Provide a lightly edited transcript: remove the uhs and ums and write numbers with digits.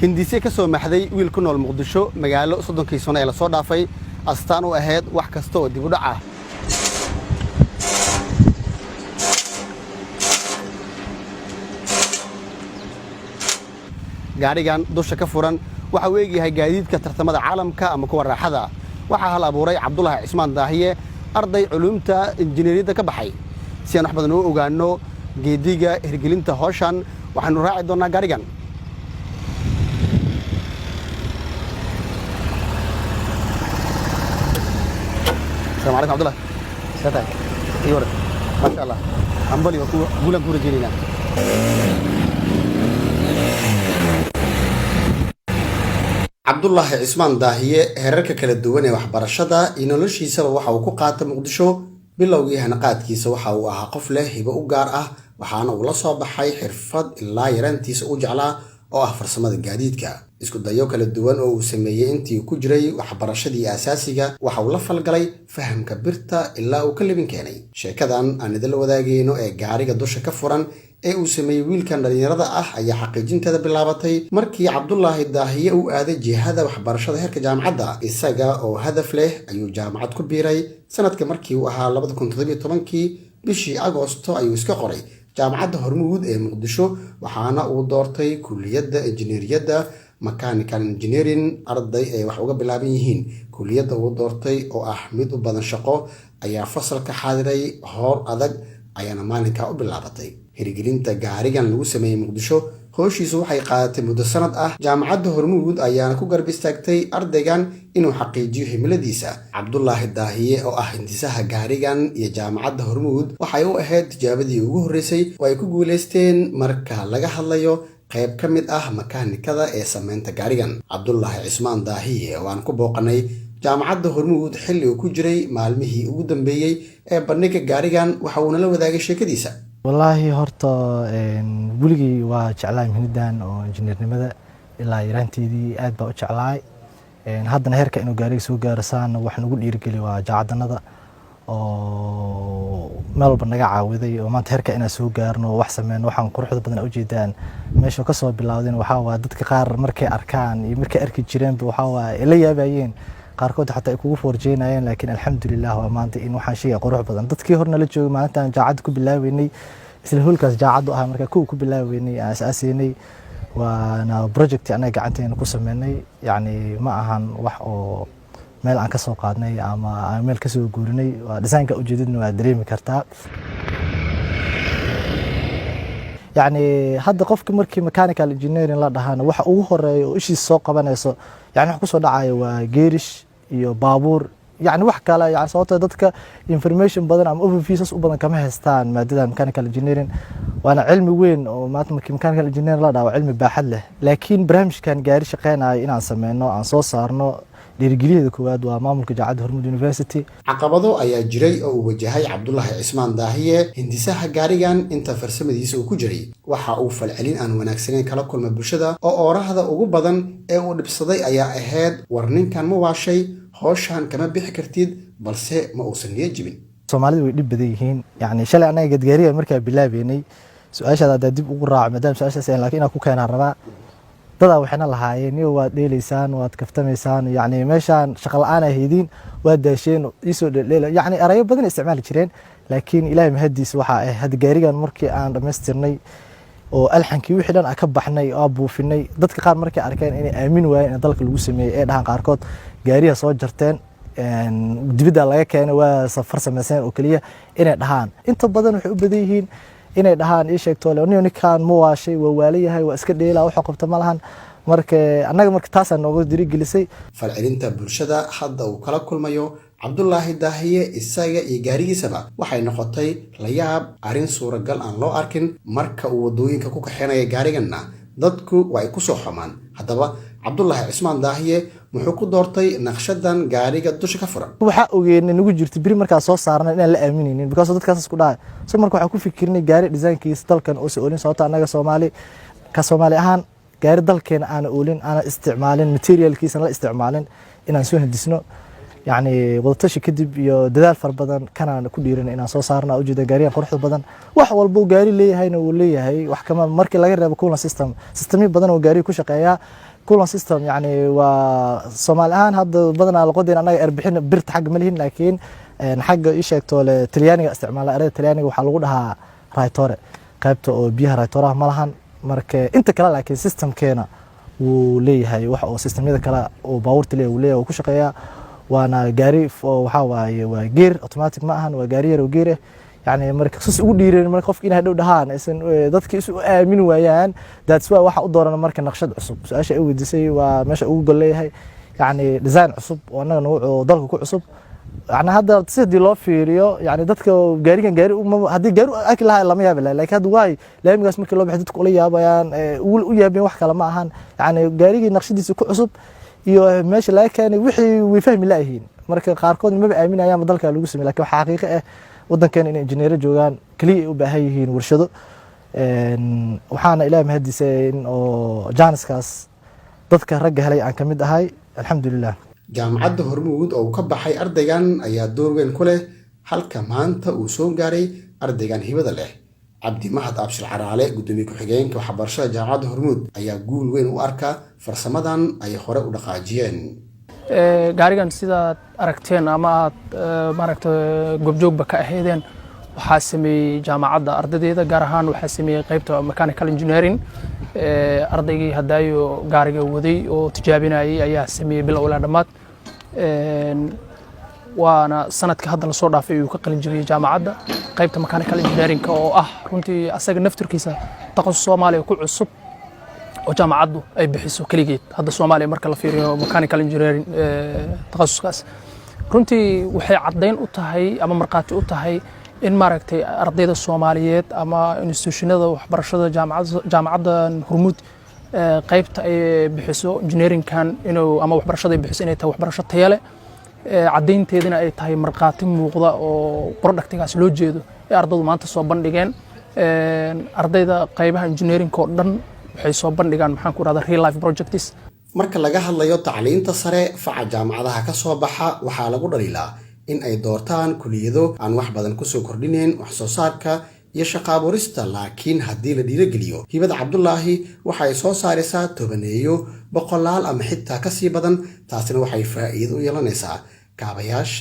hindise ka soo maxday wiil ku nool Muqdisho magaalo 30 sano ee la soo dhaafay astaan u ahayd wax kasta oo dib u dhac ah gaarigan dusha ka furan waxa uu eegyahay gaadiidka tartamada caalamka ama kuwa raaxada waxa hal abuuray Cabdullaahi Cismaan Daahiye arday culumta injineeriyada ka baxay si aan wax badan u ogaano geediga hirgelinta hawshan waxaanu raaci doonaa gaarigan السلام عليكم عبد الله ساتك ايوه ما شاء الله امبلي وقولن كوري جينا عبد الله عثمان داهيه heerarka kala duwan ee waxbarashada noloshiisa waxa uu ku qaatay Muqdisho bilowgii hanaqaadkiisa waxa uu ahaa qof leh hibo u gaar ah waxaana uu la soo baxay xirfad ilaa yarantiisa u jeclaa oo ah farsamada gaadiidka isku dayo kala duwan oo uu sameeyay intii ku jiray waxbarashadii asaasiga waxa uu la falgalay fahamka birta ilaa uu ka libin keenay sheekadan aan idin la wadaagayno ee gaariga dusha ka furan ee uu sameeyay wiilkan dhalinyarada ah ayaa xaqiijinteeda bilaabatay markii Cabdullaahi Daahiye uu aaday jihada waxbarashada heerka jaamacadda isaga oo hadaf leh ayuu jaamacad ku biiray sanadka markii uu ahaa 2017 bishii Agoosto ayuu iska qoray jaamacadda Hormuud ee Muqdisho waxaana uu doortay kulliyadda injineeriyada mechanical engineering arday ay wax uga bilaaban yihiin kulliyadda uu doortay oo ah mid u badan shaqo ayaa fasalka xaadiray hor adag ayana maalinka u bilaabatay hirgelinta gaarigan lagu sameeyay Muqdisho howshiisu waxay qaadatay muddo sanad ah jaamacadda Hormuud ayaana ku garb istaagtay ardaygan inuu xaqiijiyo himiladiisa Cabdullaahi Daahiye oo ah hindisaha gaarigan iyo jaamacadda Hormuud waxay u ahayd tijaabadii ugu horeysay oo ay ku guuleysteen marka laga hadlayo qayb ka mid ah makaanikada ee sameynta gaarigan Cabdullaahi Cismaan Daahiye oo aan ku booqanay jaamacadda Hormuud xilli uu ku jiray maalmihii ugu dambeeyay ee bandhigga gaarigan waxa uu nala wadaagay sheekadiisa wallahi horta buligii waa jeclaay mihnadan oo injineernimada ilaa yaraanteedii aad baa u jeclaay haddana heerka inuu gaariga soo gaarasaan wax nagu dhiirigeli waa jacadanada oo meel walba naga caawiday oo maanta heerka inaan soo gaarno wax sameeyno waxaan quruxda badan u jeedaan meesha ka soo bilowdeen waxa waa dadka qaar markay arkaan iyo markay arki jireen waxa waa ila yaabayeen qaarkood xataa ay kugu forjeynayeen laakiin alxamdulillah waa maanta in waxaan shay qurux badan dadkii horna la joogay maalintan jaacad ku bilaaweynay isla hulkaas jaacad ah marka ku bilaaweynay asaasinay waana project anaga gacanteena ku sameynay yani ma ahan wax oo meel aan ka soo qaadnay ama meel ka soo guurinay waa design-ka ujeedadna waa dareemi kartaa يعني هذا قفك مركي mechanical engineering لا دهانا waxa ugu horeeyo oo ishiis soo qabanayso yani wax ku soo dhacayo waa geerish iyo baabuur yani wax kale yani sababtoo dadka information badan ama overviews u badan kama haystaan maadada mechanical engineering waana cilmi weyn oo maanta markii mechanical engineering la dhawo cilmi baaxad leh laakiin barnaamijkan gaari shaqeynayo inaan sameeyno aan soo saarno dhiirigeliyada koowaad waa maamulka jaamacadda Hormuud University caqabado ayaa jiray oo uu wajahay Cabdullaahi Cismaan Daahiye hindisaha gaarigan inta farsamadiisa uu ku jiray waxa uu falcelin aan wanaagsaneyn kala kulmay bulshada oo oorahda ugu badan ee uu dhibsaday ayaa ahayd warninkan ma waashay hawshan kama bixi kartid balse ma uusan niyajibin Soomaalidu way dhib badan yihiin yani shalay anaga gaariga markaa bilaabeynay su'aashaada dib ugu raac maadaama su'aashaas ay laakiin ku keenaan rabaa dada waxna lahaayeen iyo waad dheelaysaan waad kaftamaysaan yani meeshan shaqo la'aan ay heedin waad daasheen isoo dheelay yani arayo badan isticmaali jireen laakiin ilaahay mahadiis waxa ay had gaarigan markii aan dhameystirnay oo alxankii wixii dhan ka baxnay oo buufinay dadka qaar markay arkeen inay aamin waayeen in dalka lagu sameeyay ee dhahan qaarkood gaariga soo jarteen dibida laga keenay waa safar sameeyeen oo kaliya inay dhahaan inta badan waxay u badan yihiin inay dhahaan ii sheegto ninkan ma waashay waa waaliyahay waa iska dheelaa wax qabta ma lahan marka anaga marka taas aan nooga dirigelisay falcelinta bulshada hadda uu kala kulmayo Cabdullaahi Daahiye isaga iyo gaarigiisaba waxay noqotay la yaab arin suuragal aan loo arkin marka uu wadooyinka ku kaxeenaya gaariganna dadku way ku soo xumaan haddaba Cabdullaahi Cismaan Daahiye muxuu ku doortay naqshadan gaariga dusha ka furan waxa ogeeyay nagu jirtay biri marka soo saarnay in la aaminaynin because dadkaas isku dhaay soo marka waxa ku fikirnay gaari design-kiisa dalkan oo soo oolin sababta anaga Soomaali ahaan gaari dalkeena aan oolin ana isticmaalin materialkiisa la isticmaalin inaan soo hindisno يعني wadatashi kadib iyo dadaal far badan kana ku dhiiranay inaan soo saarno ujeeda gaariga quruxda badan wax walba gaari leeyahayna uu leeyahay wax kama markii laga reebo coolant system badan oo gaariga ku shaqeeya cooling system يعني وصوماليان هذا بدنا لقدين أنا أربحين برت حق ملهين لكن حق إيش يكتول تلياني استعمال أريد تلياني وحلقودها رايتورة قابته بيها رايتورة ملهن مرك أنت كلا لكن سيستم كينا وليه هاي وح سيستم هذا كلا وباورت ليه وليه وكل شيء وأنا جاري وحاوي وجير أوتوماتيك معهن وجارير وجيره يعني marka sus ugu dhiireen marka qofkii hadhow dhahaan aysan dadkii isu aamin waayaan that's why waxa u dooran marka naqshad cusub su'aasha ay weydiisay waa meesha ugu goleeyahay yani design cusub oo anaga nooc dalka ku cusub يعني hadda sidii loo fiiriyo yani dadka gaarigan gaari hadii gaari akil lahaa lama yaab laakiin hadda way laamigaas markii loo bixi dadku ula yaabayaan u yaabeen wax kale ma ahan yani gaarigii naqshadiisa ku cusub iyo meesha laga keenay wixii way fahmi laayihiin marka qaarkood ma aaminayaan dalka lagu sameeyay laakiin waxa xaqiiqo ah waddankan in injineero joogaan kaliya u baahan yihiin warshado waxaana ilaahay mahadiisay in oo jaaniskaas dadka ragga helay aan kamid ahay alxamdulillah jaamacadda Hormuud oo ka baxay ardaygan ayaa door weyn ku leh halka maanta uu soo gaaray ardaygan hibada leh Cabdi Mahad Abshir Caraale gudoomiye ku-xigeenka waxbarashada jaamacadda Hormuud ayaa guul weyn u arka farsamadan ay hore u dhaqaajiyeen gaarigan sida aragteen ama aad maaragtay gobjoogba ka aheedeen waxaa sameeyay jaamacadda ardadeeda gaar ahaan waxaa sameeyay qaybta mechanical engineering ardaygii hadaayo gaariga waday oo tijaabinayay ayaa sameeyay bil awla dhamaad waana sanadka hadda la soo dhaafay uu ka qalin jabiyay jaamacadda qaybta mechanical engineering oo ah runtii asaga naftirkiisa taqasus Soomaaliya ku cusub oo jaamacaddu ay bixiso kaligeed hadda Soomaaliya marka la fiiriyo mechanical engineering taqasuskaas runtii waxay cadeyn u tahay ama marqaati u tahay in maaragtay ardayda Soomaaliyeed ama institutionada waxbarashada jaamacadda Hormuud qaybta ay bixiso engineering kan inuu ama waxbarashada ay bixiso inay tahay waxbarasho tayo leh cadeynteedina ay tahay marqaati muuqda oo productigaas loo jeedo ee ardaydu maanta soo bandhigeen ardayda qaybaha engineering oo dhan waxay soo bandhigaan maxaan ku raadaa real life projects marka laga hadlayo tacliinta sare faca jaamacadaha ka soo baxa waxa lagu dhaliilaa in ay doortaan kuliyado aan wax badan ku soo kordhineen wax soo saarka iyo shaqo abuurista laakiin haddii la dhiirigeliyo hibada Cabdullaahi waxa ay soo saaraysaa tobaneeyo boqolaal ama xitaa ka sii badan taasina waxay faa'iido u yeelanaysaa kaabayaasha